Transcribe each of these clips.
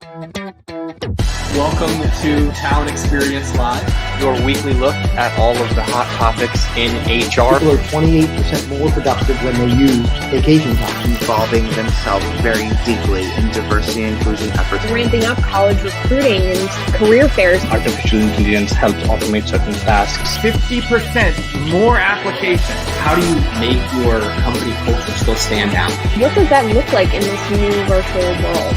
Welcome to Talent Experience Live, your weekly look at all of the hot topics in HR. People are 28% more productive when they use vacation time. Involving themselves very deeply in diversity and inclusion efforts. Ramping up college recruiting and career fairs. Artificial intelligence helped automate certain tasks. 50% more applications. How do you make your company culture still stand out? What does that look like in this new virtual world?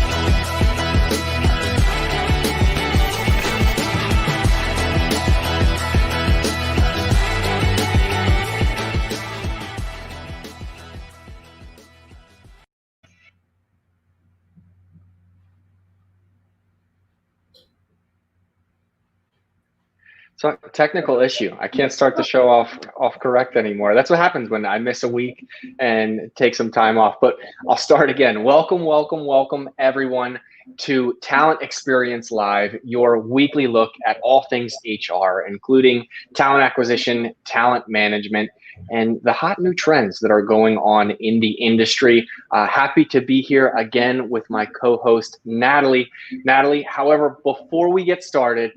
So technical issue. I can't start the show off correct anymore. That's what happens when I miss a week and take some time off. But I'll start again. Welcome everyone to Talent Experience Live, your weekly look at all things HR, including talent acquisition, talent management, and the hot new trends that are going on in the industry. Happy to be here again with my co-host, Natalie. Natalie, however, before we get started,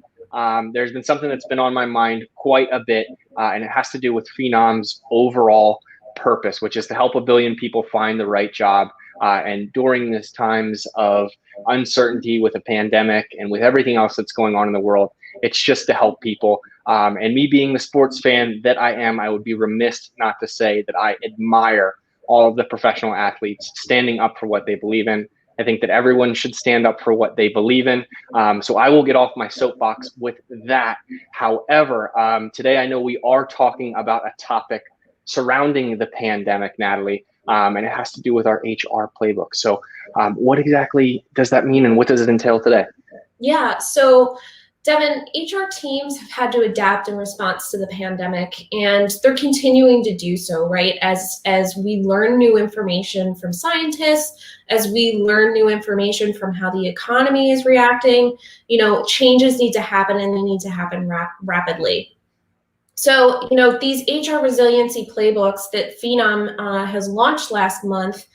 there's been something that's been on my mind quite a bit, and it has to do with Phenom's overall purpose, which is to help 1 billion people find the right job. And during this times of uncertainty with a pandemic and with everything else that's going on in the world, it's just to help people. And me being the sports fan that I am, I would be remiss not to say that I admire all of the professional athletes standing up for what they believe in. I think that everyone should stand up for what they believe in. So I will get off my soapbox with that. However, today I know we are talking about a topic surrounding the pandemic, Natalie, and it has to do with our HR playbook. So what exactly does that mean, and what does it entail today? Yeah, so Devin, HR teams have had to adapt in response to the pandemic, and they're continuing to do so, right? As we learn new information from scientists, as we learn new information from how the economy is reacting, changes need to happen, and they need to happen rapidly. So, these HR resiliency playbooks that Phenom has launched last month,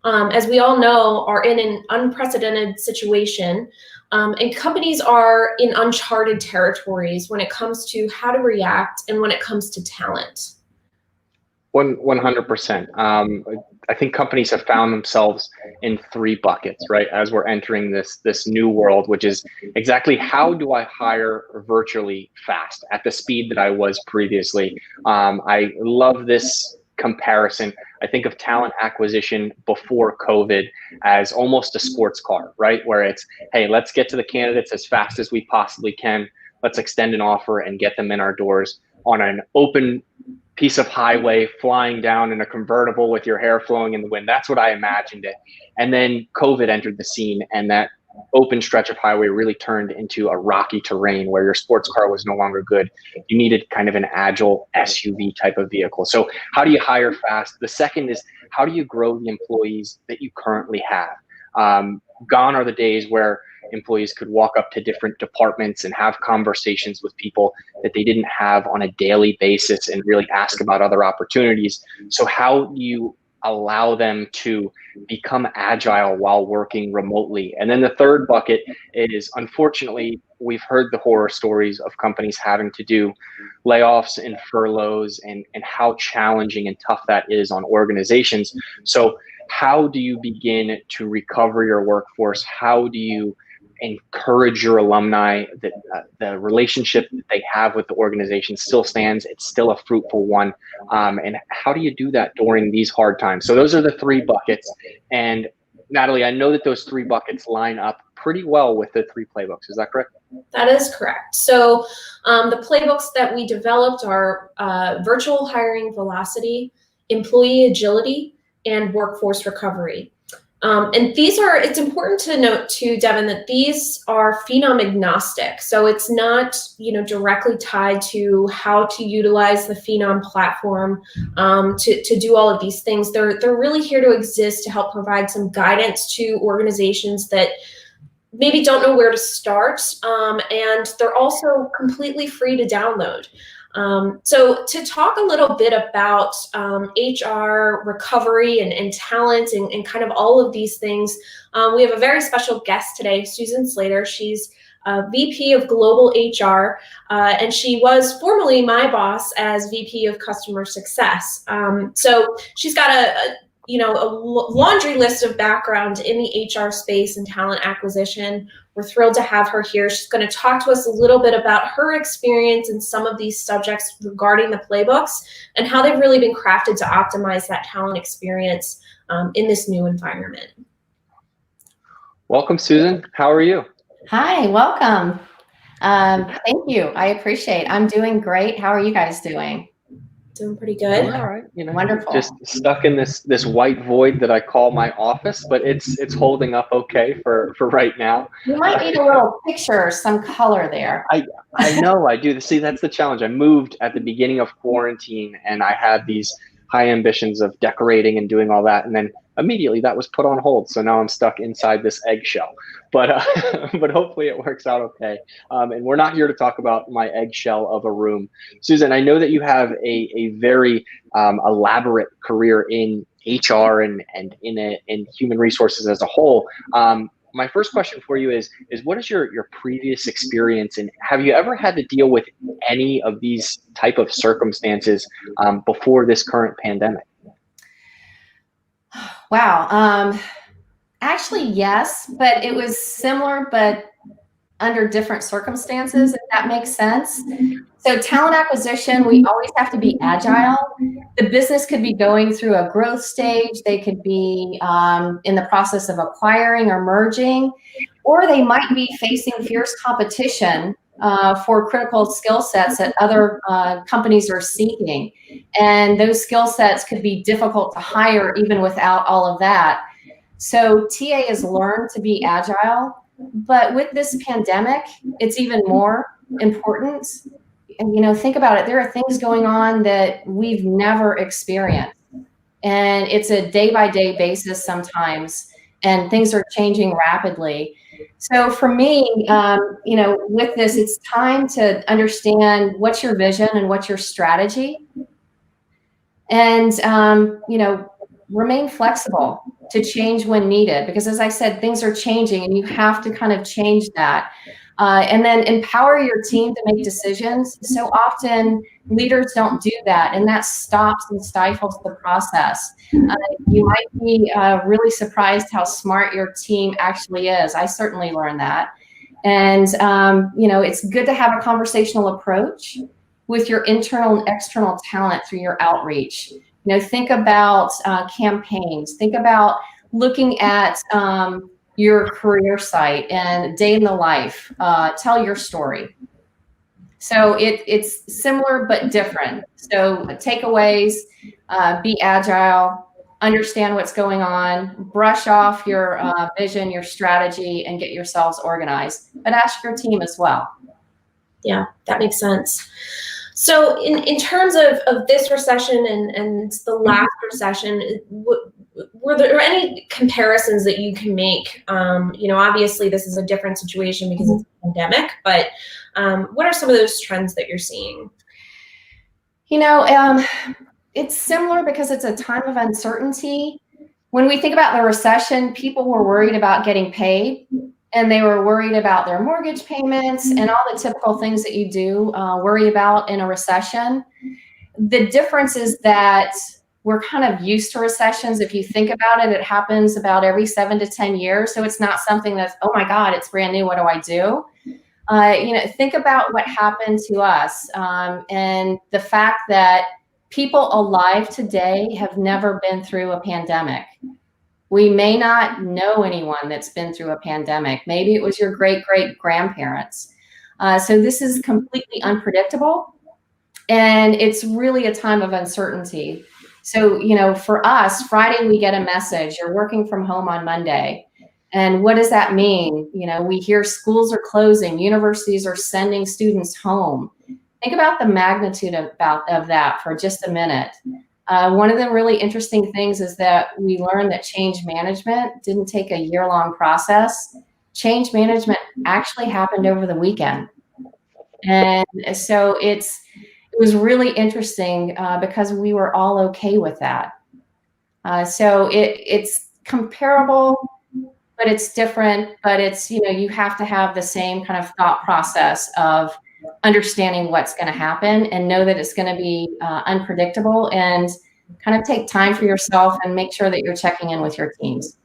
as we all know, are in an unprecedented situation. And companies are in uncharted territories when it comes to how to react and when it comes to talent. 100%. I think companies have found themselves in 3 buckets, right? As we're entering this new world, which is exactly how do I hire virtually fast at the speed that I was previously. I love this comparison. I think of talent acquisition before COVID as almost a sports car, right? Where it's, hey, let's get to the candidates as fast as we possibly can. Let's extend an offer and get them in our doors on an open piece of highway, flying down in a convertible with your hair flowing in the wind. That's what I imagined it. And then COVID entered the scene, and that open stretch of highway really turned into a rocky terrain where your sports car was no longer good. You needed kind of an agile SUV type of vehicle. So how do you hire fast? The second is, how do you grow the employees that you currently have? Gone are the days where employees could walk up to different departments and have conversations with people that they didn't have on a daily basis and really ask about other opportunities. So how do you allow them to become agile while working remotely? And then the third bucket is, unfortunately, we've heard the horror stories of companies having to do layoffs and furloughs and how challenging and tough that is on organizations. So how do you begin to recover your workforce? How do you encourage your alumni that the relationship that they have with the organization still stands, it's still a fruitful one, and how do you do that during these hard times? So those are the 3 buckets, and Natalie, I know that those 3 buckets line up pretty well with the 3 playbooks. Is that correct? That is correct. So the playbooks that we developed are virtual hiring velocity, employee agility, and workforce recovery. And it's important to note too, Devin, that these are Phenom agnostic. So it's not, directly tied to how to utilize the Phenom platform to do all of these things. They're really here to exist to help provide some guidance to organizations that maybe don't know where to start. And they're also completely free to download. So to talk a little bit about HR recovery and talent and kind of all of these things, we have a very special guest today, Susan Slater. She's VP of Global HR, and she was formerly my boss as VP of Customer Success. So she's got a laundry list of background in the HR space and talent acquisition. We're thrilled to have her here. She's going to talk to us a little bit about her experience in some of these subjects regarding the playbooks and how they've really been crafted to optimize that talent experience in this new environment. Welcome, Susan. How are you? Hi, welcome. Thank you. I appreciate it. I'm doing great. How are you guys doing? Doing pretty good. All right. Wonderful. Just stuck in this white void that I call my office, but it's holding up okay for right now. You might need a little picture, some color there. I know I do. See, that's the challenge. I moved at the beginning of quarantine, and I had these high ambitions of decorating and doing all that, and then immediately that was put on hold. So now I'm stuck inside this eggshell. But hopefully it works out okay. And we're not here to talk about my eggshell of a room. Susan, I know that you have a very elaborate career in HR and in human resources as a whole. My first question for you is what is your previous experience, and have you ever had to deal with any of these type of circumstances before this current pandemic? Wow. Actually, yes, but it was similar, but under different circumstances, if that makes sense. So talent acquisition, we always have to be agile. The business could be going through a growth stage. They could be in the process of acquiring or merging, or they might be facing fierce competition for critical skill sets that other companies are seeking. And those skill sets could be difficult to hire even without all of that. So TA has learned to be agile, but with this pandemic, it's even more important. And, think about it. There are things going on that we've never experienced. And it's a day-by-day basis sometimes, and things are changing rapidly. So for me, with this, it's time to understand what's your vision and what's your strategy. And, remain flexible to change when needed, because as I said, things are changing and you have to kind of change that. And then empower your team to make decisions. So often leaders don't do that, and that stops and stifles the process. You might be really surprised how smart your team actually is. I certainly learned that. And, it's good to have a conversational approach with your internal and external talent through your outreach. Think about campaigns. Think about looking at your career site and day in the life. Tell your story. So it's similar but different. So takeaways, be agile, understand what's going on, brush off your vision, your strategy, and get yourselves organized. But ask your team as well. Yeah, that makes sense. So in terms of this recession and the last recession, were there any comparisons that you can make? Obviously this is a different situation because it's a pandemic, but what are some of those trends that you're seeing? It's similar because it's a time of uncertainty. When we think about the recession, people were worried about getting paid, and they were worried about their mortgage payments and all the typical things that you do worry about in a recession. The difference is that we're kind of used to recessions. If you think about it, it happens about every 7 to 10 years. So it's not something that's, oh my God, it's brand new, what do I do? Think about what happened to us and the fact that people alive today have never been through a pandemic. We may not know anyone that's been through a pandemic. Maybe it was your great-great-grandparents. So this is completely unpredictable, and it's really a time of uncertainty. So, for us, Friday, we get a message, you're working from home on Monday. And what does that mean? We hear schools are closing, universities are sending students home. Think about the magnitude of that for just a minute. One of the really interesting things is that we learned that change management didn't take a year-long process. Change management actually happened over the weekend. And so it's it was really interesting because we were all okay with that. So it's comparable, but it's different. But it's, you have to have the same kind of thought process of understanding what's going to happen and know that it's going to be unpredictable, and kind of take time for yourself and make sure that you're checking in with your teams.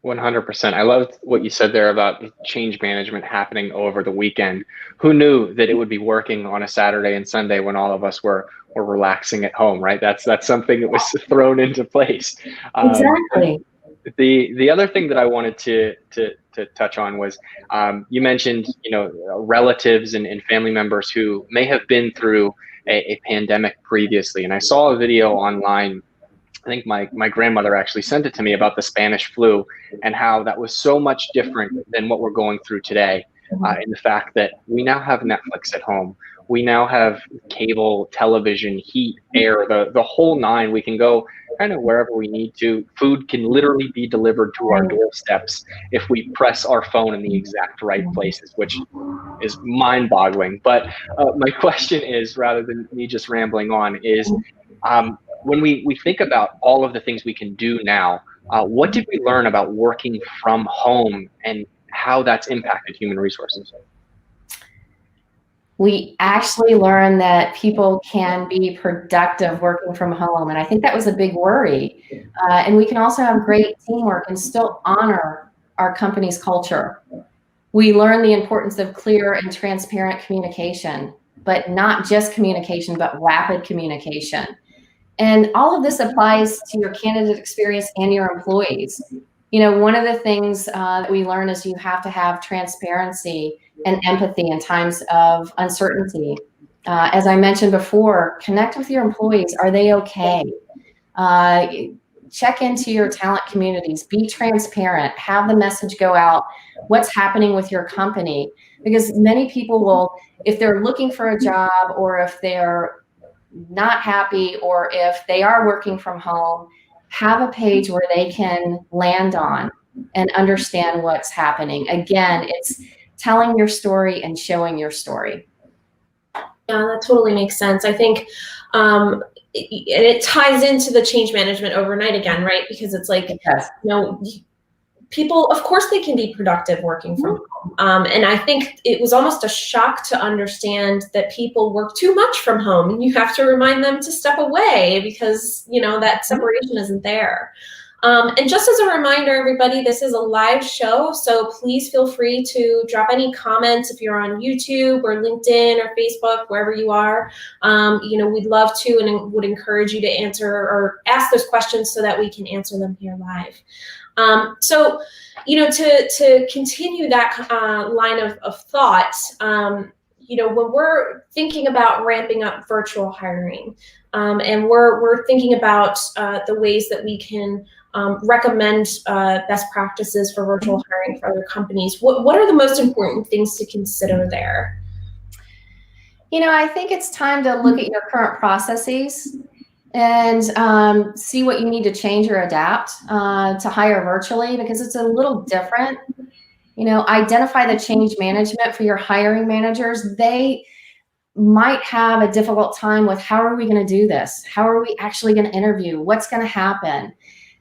100%. I loved what you said there about change management happening over the weekend. Who knew that it would be working on a Saturday and Sunday when all of us were relaxing at home, right? That's something that was thrown into place. Exactly. The other thing that I wanted to touch on was you mentioned relatives and family members who may have been through a pandemic previously, and I saw a video online. I think my grandmother actually sent it to me about the Spanish flu and how that was so much different than what we're going through today. In the fact that we now have Netflix at home, we now have cable television, heat, air, the whole nine. We can go kind of wherever we need to. Food can literally be delivered to our doorsteps if we press our phone in the exact right places, which is mind-boggling. But my question is, rather than me just rambling on, is when we think about all of the things we can do now, what did we learn about working from home and how that's impacted human resources? We actually learned that people can be productive working from home. And I think that was a big worry. And we can also have great teamwork and still honor our company's culture. We learned the importance of clear and transparent communication, but not just communication, but rapid communication. And all of this applies to your candidate experience and your employees. One of the things that we learn is you have to have transparency and empathy in times of uncertainty. As I mentioned before, connect with your employees. Are they okay? Check into your talent communities. Be transparent. Have the message go out. What's happening with your company? Because many people will, if they're looking for a job, or if they're not happy, or if they are working from home, have a page where they can land on and understand what's happening. Again, it's telling your story and showing your story. Yeah, that totally makes sense. I think, and it ties into the change management overnight again, right? Because it's like, Yes. People, of course, they can be productive working from home. And I think it was almost a shock to understand that people work too much from home, and you have to remind them to step away because, that separation isn't there. And just as a reminder, everybody, this is a live show, so please feel free to drop any comments if you're on YouTube or LinkedIn or Facebook, wherever you are. We'd love to and would encourage you to answer or ask those questions so that we can answer them here live. So, to continue that line of thought, when we're thinking about ramping up virtual hiring, and we're thinking about the ways that we can recommend best practices for virtual hiring for other companies, what are the most important things to consider there? I think it's time to look at your current processes and see what you need to change or adapt to hire virtually, because it's a little different. Identify the change management for your hiring managers. They might have a difficult time with, how are we going to do this? How are we actually going to interview? What's going to happen?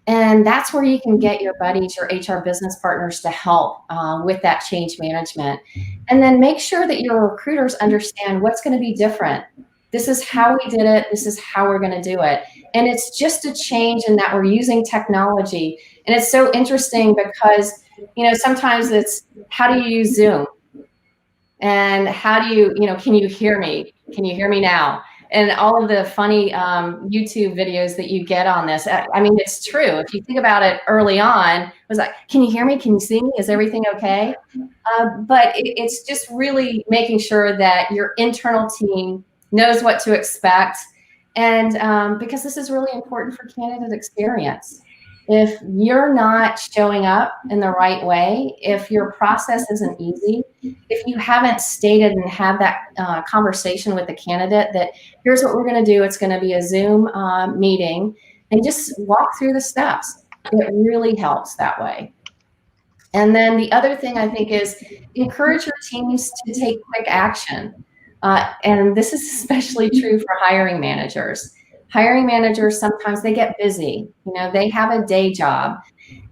And that's where you can get your buddies, your HR business partners to help with that change management. And then make sure that your recruiters understand what's going to be different. This is how we did it. This is how we're going to do it. And it's just a change in that we're using technology. And it's so interesting because, sometimes it's, how do you use Zoom? And how do you, can you hear me? Can you hear me now? And all of the funny YouTube videos that you get on this. I mean, it's true. If you think about it early on, it was like, can you hear me? Can you see me? Is everything okay? But it's just really making sure that your internal team knows what to expect. And because this is really important for candidate experience. If you're not showing up in the right way, if your process isn't easy, if you haven't stated and had that conversation with the candidate that here's what we're going to do, it's going to be a Zoom meeting, and just walk through the steps. It really helps that way. And then the other thing I think is encourage your teams to take quick action. And this is especially true for hiring managers. Hiring managers, sometimes they get busy, they have a day job.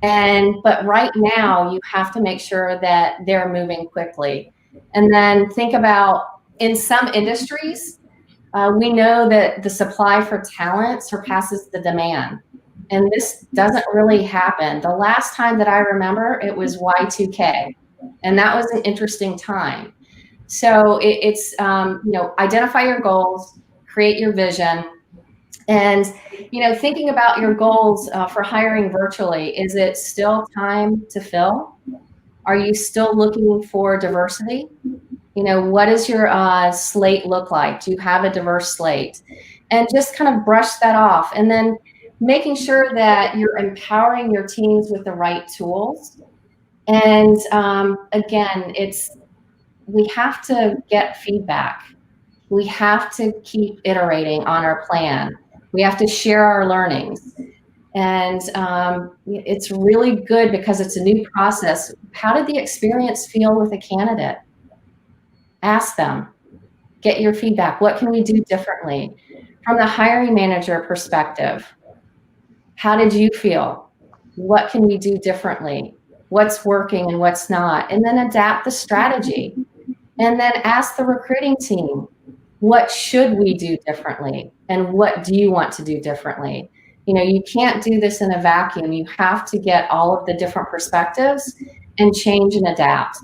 But right now you have to make sure that they're moving quickly. And then think about, in some industries, we know that the supply for talent surpasses the demand. And this doesn't really happen. The last time that I remember, it was Y2K. And that was an interesting time. So it's identify your goals, create your vision. And, thinking about your goals for hiring virtually, is it still time to fill? Are you still looking for diversity? What does your slate look like? Do you have a diverse slate? And just kind of brush that off. And then making sure that you're empowering your teams with the right tools. And again, we have to get feedback. We have to keep iterating on our plan. We have to share our learnings. And it's really good because it's a new process. How did the experience feel with a candidate? Ask them, get your feedback. What can we do differently? From the hiring manager perspective, how did you feel? What can we do differently? What's working and what's not? And then adapt the strategy. And then ask the recruiting team, what should we do differently? And what do you want to do differently? You can't do this in a vacuum. You have to get all of the different perspectives and change and adapt.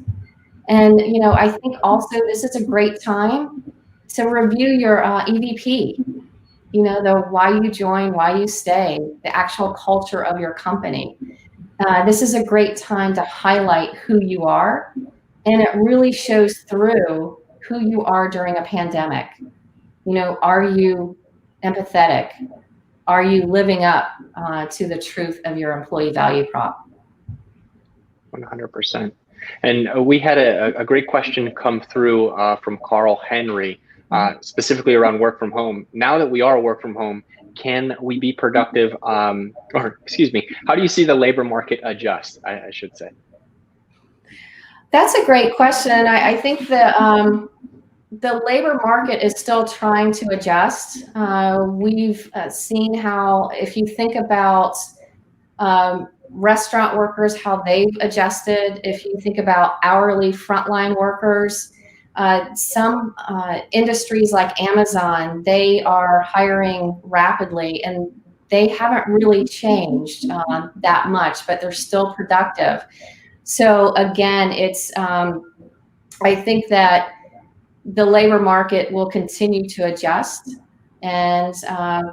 And, I think also this is a great time to review your EVP, the why you join, why you stay, the actual culture of your company. This is a great time to highlight who you are. And it really shows through who you are during a pandemic. Are you empathetic? Are you living up to the truth of your employee value prop? 100%. And we had a great question come through from Carl Henry, specifically around work from home. Now that we are work from home, can we be productive? How do you see the labor market adjust, I should say? That's a great question. I think the labor market is still trying to adjust. We've seen how, if you think about restaurant workers, how they've adjusted, if you think about hourly frontline workers, some industries like Amazon, they are hiring rapidly and they haven't really changed that much, but they're still productive. So again, it's I think that the labor market will continue to adjust, and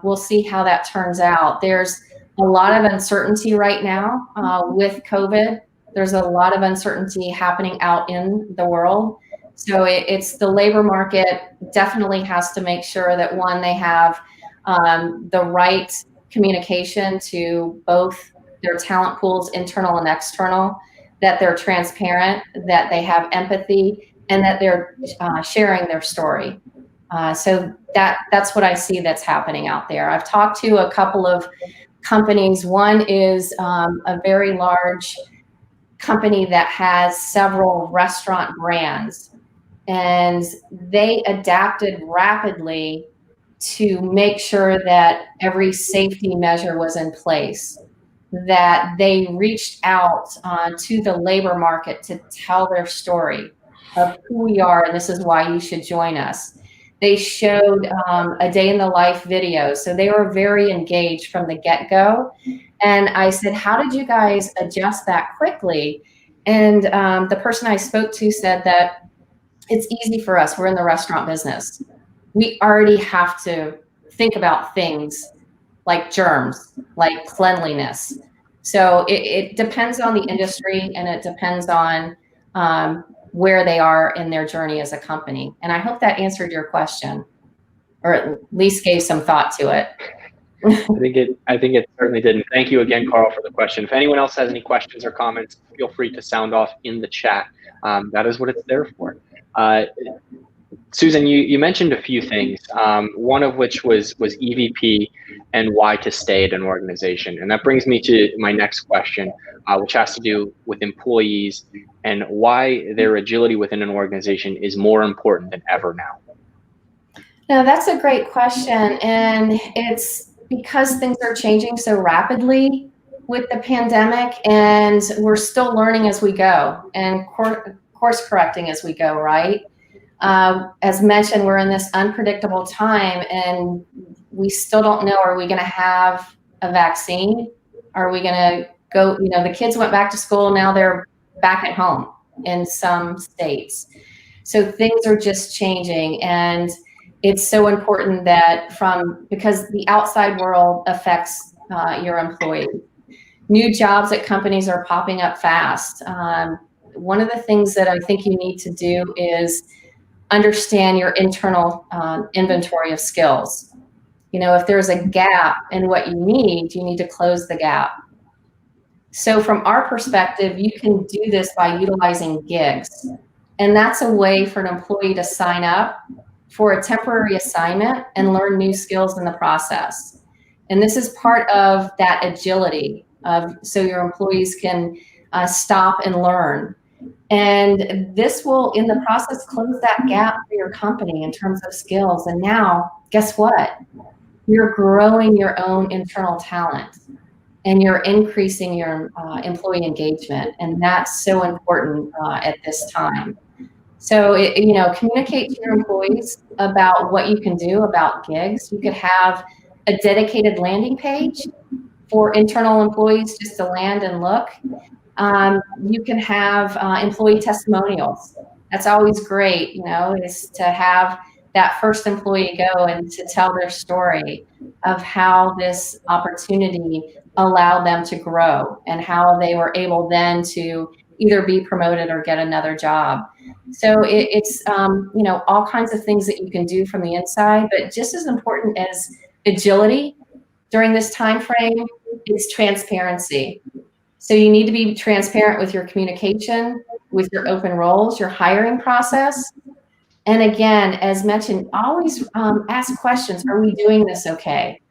we'll see how that turns out. There's a lot of uncertainty right now with COVID. There's a lot of uncertainty happening out in the world. So it's the labor market definitely has to make sure that, one, they have the right communication to both their talent pools, internal and external, that they're transparent, that they have empathy, and that they're sharing their story. So that's what I see that's happening out there. I've talked to a couple of companies. One is a very large company that has several restaurant brands, and they adapted rapidly to make sure that every safety measure was in place, that they reached out to the labor market to tell their story of who we are, and this is why you should join us. They showed a day in the life video, so they were very engaged from the get-go. And I said, how did you guys adjust that quickly? And the person I spoke to said that it's easy for us. We're in the restaurant business. We already have to think about things like germs, like cleanliness. So it depends on the industry, and it depends on where they are in their journey as a company. And I hope that answered your question, or at least gave some thought to it. I think it certainly did. And thank you again, Carl, for the question. If anyone else has any questions or comments, feel free to sound off in the chat. That is what it's there for. Susan, you mentioned a few things, one of which was EVP and why to stay at an organization. And that brings me to my next question, which has to do with employees and why their agility within an organization is more important than ever now. No, that's a great question. And it's because things are changing so rapidly with the pandemic, and we're still learning as we go and course correcting as we go, right? As mentioned, we're in this unpredictable time, and we still don't know, are we going to have a vaccine? Are we going to go, the kids went back to school, now they're back at home in some states. So things are just changing, and it's so important that because the outside world affects your employees. New jobs at companies are popping up fast. One of the things that I think you need to do is understand your internal inventory of skills. If there's a gap in what you need to close the gap. So from our perspective, you can do this by utilizing gigs. And that's a way for an employee to sign up for a temporary assignment and learn new skills in the process. And this is part of that agility so your employees can stop and learn. And this will, in the process, close that gap for your company in terms of skills. And now, guess what? You're growing your own internal talent, and you're increasing your employee engagement. And that's so important at this time. So, communicate to your employees about what you can do about gigs. You could have a dedicated landing page for internal employees just to land and look. You can have employee testimonials. That's always great, is to have that first employee go and to tell their story of how this opportunity allowed them to grow and how they were able then to either be promoted or get another job. So it's all kinds of things that you can do from the inside, but just as important as agility during this time frame is transparency. So you need to be transparent with your communication, with your open roles, your hiring process. And again, as mentioned, always ask questions. Are we doing this okay?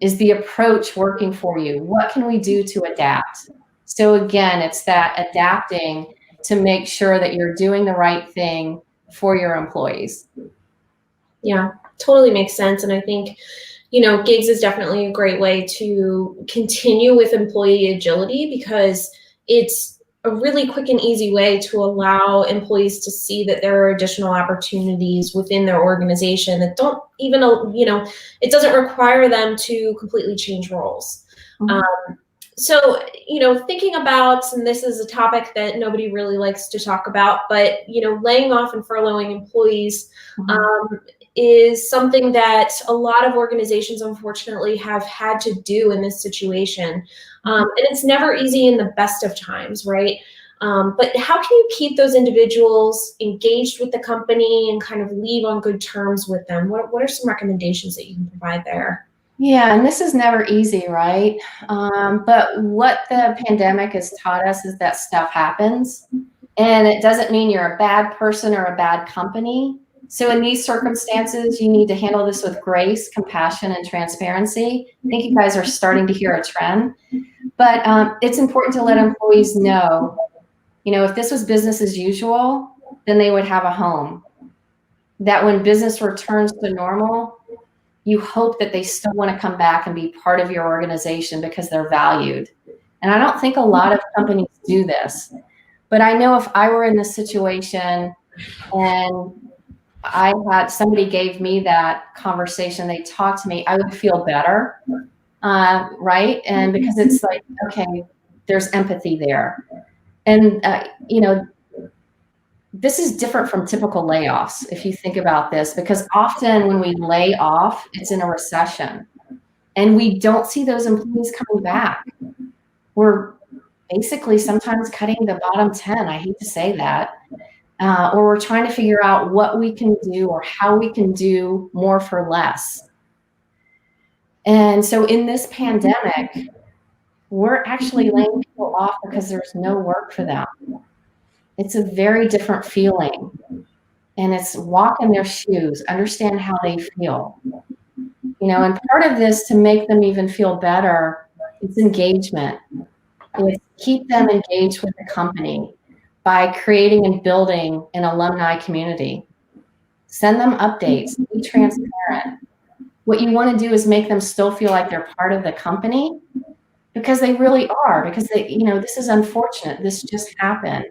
Is the approach working for you? What can we do to adapt? So again, it's that adapting to make sure that you're doing the right thing for your employees. Yeah, totally makes sense. And I think, gigs is definitely a great way to continue with employee agility, because it's a really quick and easy way to allow employees to see that there are additional opportunities within their organization that don't even, it doesn't require them to completely change roles. Mm-hmm. So, thinking about, and this is a topic that nobody really likes to talk about, but, laying off and furloughing employees is something that a lot of organizations, unfortunately, have had to do in this situation. And it's never easy in the best of times, right? But how can you keep those individuals engaged with the company and kind of leave on good terms with them? What are some recommendations that you can provide there? Yeah, and this is never easy, right? But what the pandemic has taught us is that stuff happens, and it doesn't mean you're a bad person or a bad company. So in these circumstances, you need to handle this with grace, compassion, and transparency. I think you guys are starting to hear a trend, but it's important to let employees know, if this was business as usual, then they would have a home. That when business returns to normal, you hope that they still want to come back and be part of your organization because they're valued. And I don't think a lot of companies do this, but I know if I were in this situation and somebody gave me that conversation, they talked to me, I would feel better, right? And because it's like, okay, there's empathy there. And, this is different from typical layoffs, if you think about this, because often when we lay off, it's in a recession and we don't see those employees coming back. We're basically sometimes cutting the bottom 10. I hate to say that. Or we're trying to figure out what we can do or how we can do more for less. And so in this pandemic, we're actually laying people off because there's no work for them. It's a very different feeling, and it's walk in their shoes, understand how they feel. And part of this, to make them even feel better, it's engagement. It's keep them engaged with the company by creating and building an alumni community. Send them updates. Be transparent. What you want to do is make them still feel like they're part of the company, because they really are, because they, this is unfortunate. This just happened.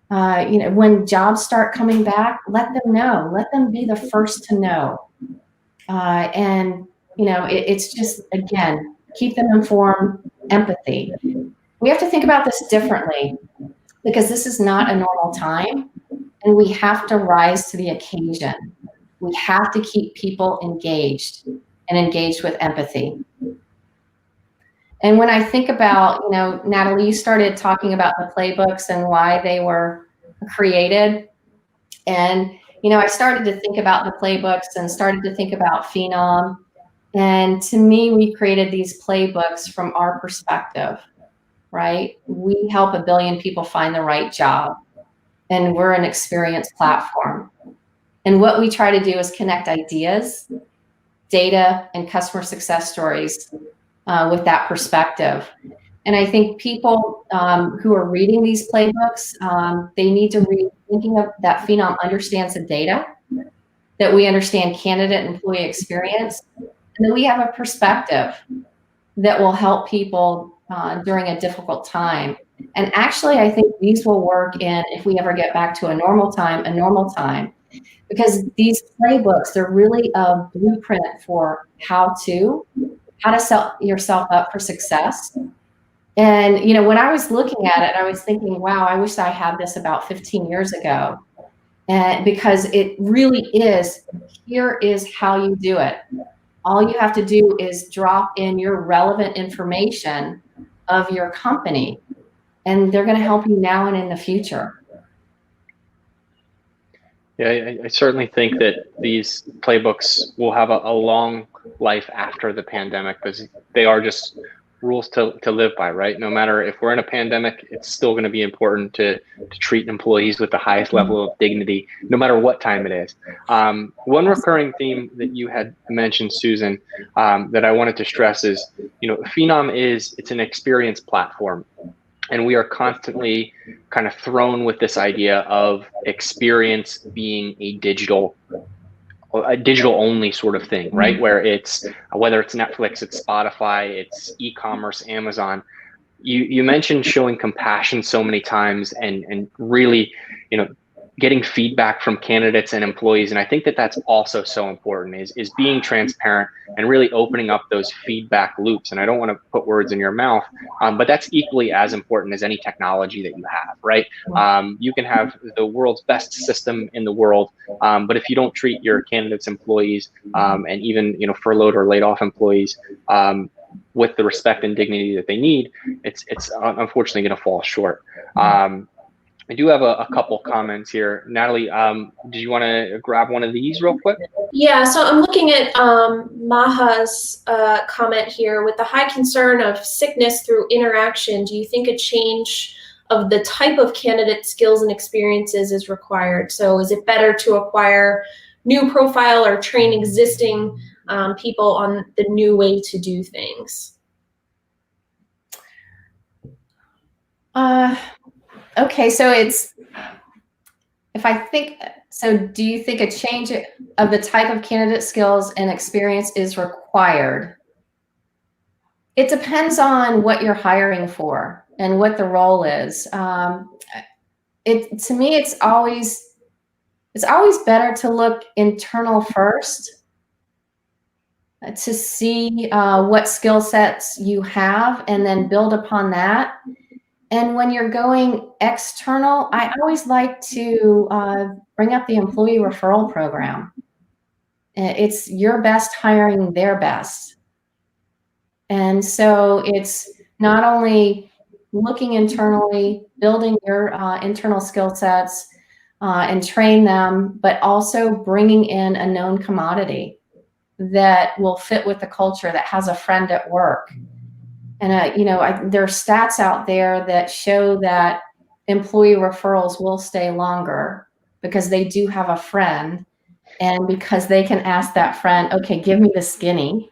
When jobs start coming back, let them know. Let them be the first to know. It's just, again, keep them informed, empathy. We have to think about this differently, because this is not a normal time, and we have to rise to the occasion. We have to keep people engaged and engaged with empathy. And when I think about, Natalie, you started talking about the playbooks and why they were created. And, I started to think about the playbooks and started to think about Phenom. And to me, we created these playbooks from our perspective, right? We help 1 billion people find the right job, and we're an experience platform. And what we try to do is connect ideas, data, and customer success stories with that perspective. And I think people who are reading these playbooks, they need to read thinking of that Phenom understands the data, that we understand candidate and employee experience, and that we have a perspective that will help people during a difficult time. And actually, I think these will work if we ever get back to a normal time, because these playbooks, they're really a blueprint for how to set yourself up for success. And, when I was looking at it, I was thinking, wow, I wish I had this about 15 years ago. And because it really is, here is how you do it. All you have to do is drop in your relevant information of your company, and they're going to help you now and in the future. Yeah, I certainly think that these playbooks will have a long life after the pandemic, because they are just rules to live by, right? No matter if we're in a pandemic, it's still going to be important to treat employees with the highest level of dignity, no matter what time it is. One recurring theme that you had mentioned, Susan, that I wanted to stress is, Phenom it's an experience platform. And we are constantly kind of thrown with this idea of experience being a digital only sort of thing, right? Where whether it's Netflix, it's Spotify, it's e-commerce, Amazon. You mentioned showing compassion so many times, and really, getting feedback from candidates and employees. And I think that that's also so important, is being transparent and really opening up those feedback loops. And I don't want to put words in your mouth, but that's equally as important as any technology that you have, right? You can have the world's best system in the world, but if you don't treat your candidates, employees, and even, furloughed or laid off employees with the respect and dignity that they need, it's unfortunately going to fall short. I do have a couple comments here. Natalie, do you want to grab one of these real quick? Yeah, so I'm looking at Maha's comment here. With the high concern of sickness through interaction, do you think a change of the type of candidate skills and experiences is required? So is it better to acquire new profile or train existing people on the new way to do things? Okay, so do you think a change of the type of candidate skills and experience is required? It depends on what you're hiring for and what the role is. To me, it's always better to look internal first, to see what skill sets you have and then build upon that. And when you're going external, I always like to bring up the employee referral program. It's your best hiring their best. And so it's not only looking internally, building your internal skill sets and train them, but also bringing in a known commodity that will fit with the culture, that has a friend at work. And, there are stats out there that show that employee referrals will stay longer because they do have a friend, and because they can ask that friend, okay, give me the skinny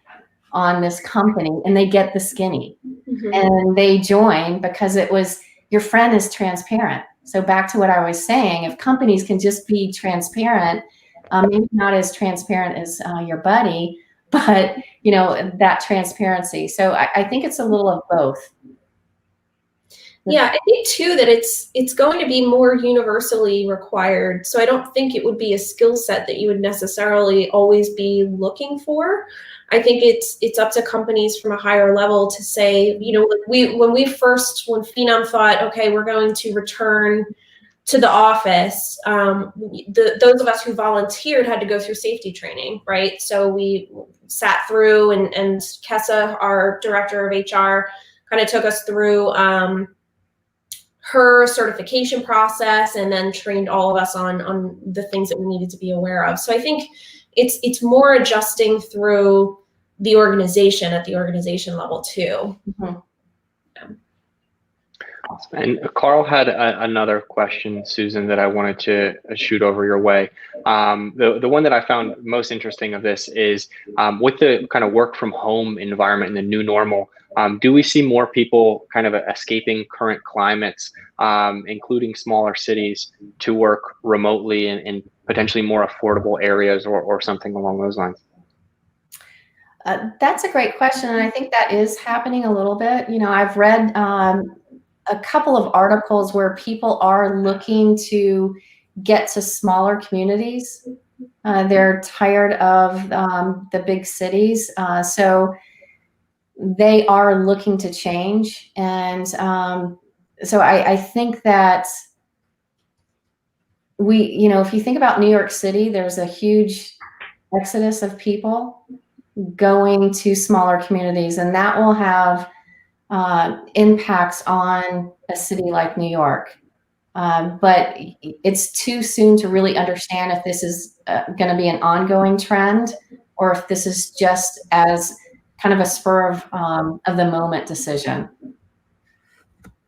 on this company, and they get the skinny. Mm-hmm. And they join because your friend is transparent. So back to what I was saying, if companies can just be transparent, Maybe not as transparent as your buddy, but that transparency. So I think it's a little of both. Yeah, I think too that it's going to be more universally required. So I don't think it would be a skill set that you would necessarily always be looking for. I think it's up to companies from a higher level to say, like when Phenom thought, okay, we're going to return to the office, those of us who volunteered had to go through safety training, right? So we sat through, and Kessa, our director of HR, kind of took us through her certification process, and then trained all of us on the things that we needed to be aware of. So I think it's more adjusting through the organization at the organization level too. Mm-hmm. And Carl had another question, Susan, that I wanted to shoot over your way. The one that I found most interesting of this is with the kind of work from home environment and the new normal, do we see more people kind of escaping current climates, including smaller cities, to work remotely in potentially more affordable areas or something along those lines? That's a great question. And I think that is happening a little bit. I've read a couple of articles where people are looking to get to smaller communities. They're tired of the big cities. So they are looking to change. And so I think that if you think about New York City, there's a huge exodus of people going to smaller communities, and that will have impacts on a city like New York. But it's too soon to really understand if this is going to be an ongoing trend, or if this is just as kind of a spur of the moment decision.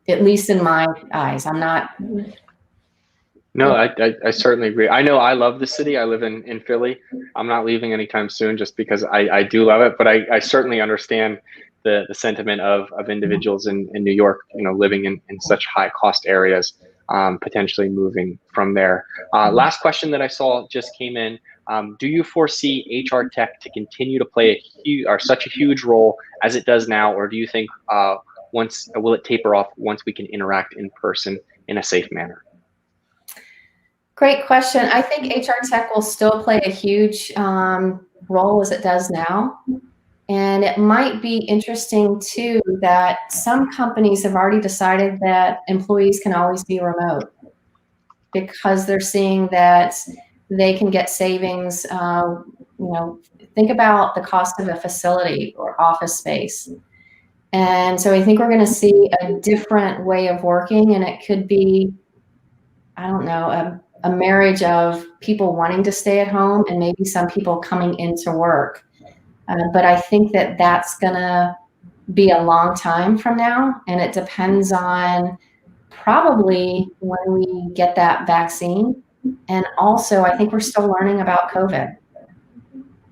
At least in my eyes, I'm not. No, I certainly agree. I know I love the city. I live in Philly. I'm not leaving anytime soon just because I do love it, but I certainly understand the sentiment of individuals in New York, living in such high cost areas, potentially moving from there. Last question that I saw just came in. Do you foresee HR tech to continue to play such a huge role as it does now, or do you think will it taper off once we can interact in person in a safe manner? Great question. I think HR tech will still play a huge role as it does now. And it might be interesting too that some companies have already decided that employees can always be remote because they're seeing that they can get savings. Think about the cost of a facility or office space. And so I think we're going to see a different way of working, and it could be, I don't know, a marriage of people wanting to stay at home and maybe some people coming into work. But I think that that's going to be a long time from now, and it depends on probably when we get that vaccine. And also, I think we're still learning about COVID.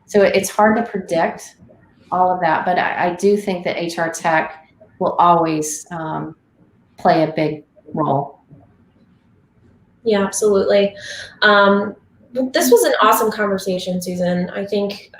So it's hard to predict all of that, but I do think that HR tech will always play a big role. Yeah, absolutely. This was an awesome conversation, Susan. I think,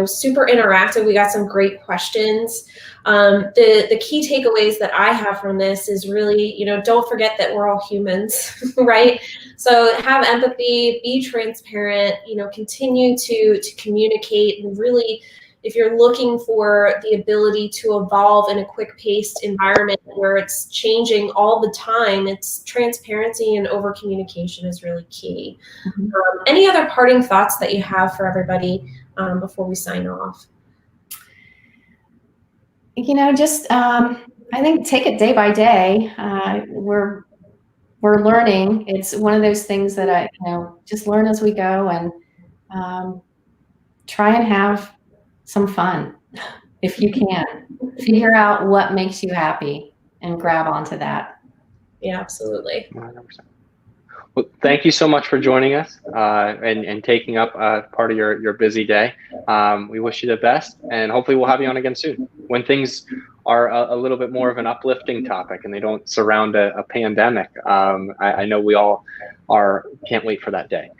super interactive. We got some great questions. The key takeaways that I have from this is really, don't forget that we're all humans, right? So have empathy, be transparent, continue to communicate, and really, if you're looking for the ability to evolve in a quick-paced environment where it's changing all the time, it's transparency and over-communication is really key. Mm-hmm. Any other parting thoughts that you have for everybody before we sign off? I think take it day by day. We're learning. It's one of those things that just learn as we go, and try and have some fun if you can. Figure out what makes you happy and grab onto that. Yeah, absolutely. 100%. Well, thank you so much for joining us and taking up part of your busy day. We wish you the best, and hopefully we'll have you on again soon when things are a little bit more of an uplifting topic and they don't surround a pandemic. I know we all can't wait for that day.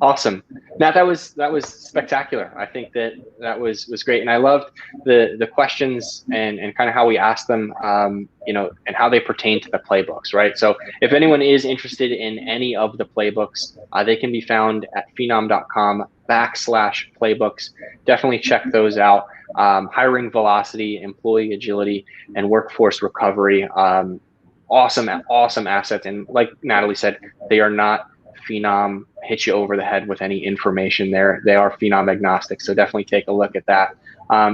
Awesome, Matt. That was spectacular. I think that was great, and I loved the questions and kind of how we asked them, you know, and how they pertain to the playbooks, right? So if anyone is interested in any of the playbooks, they can be found at phenom.com/playbooks. Definitely check those out. Hiring velocity, employee agility, and workforce recovery. Awesome assets, and like Natalie said, they are not Phenom hit you over the head with any information there. They are Phenom agnostic, so definitely take a look at that.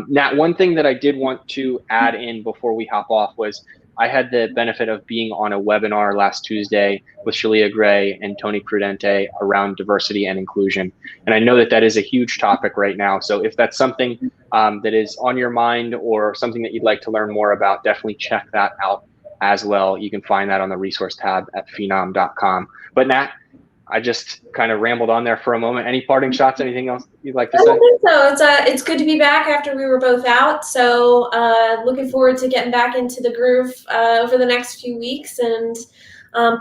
Nat, one thing that I did want to add in before we hop off was I had the benefit of being on a webinar last Tuesday with Shalia Gray and Tony Prudente around diversity and inclusion. And I know that is a huge topic right now. So if that's something that is on your mind or something that you'd like to learn more about, definitely check that out as well. You can find that on the resource tab at phenom.com. But Nat, I just kind of rambled on there for a moment. Any parting shots? Anything else you'd like to say? I don't think so. It's good to be back after we were both out. So looking forward to getting back into the groove over the next few weeks. And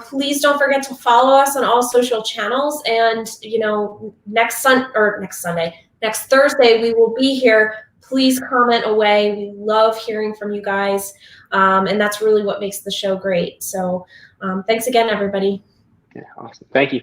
please don't forget to follow us on all social channels. And you know, next Thursday we will be here. Please comment away. We love hearing from you guys, and that's really what makes the show great. So thanks again, everybody. Yeah, awesome. Thank you.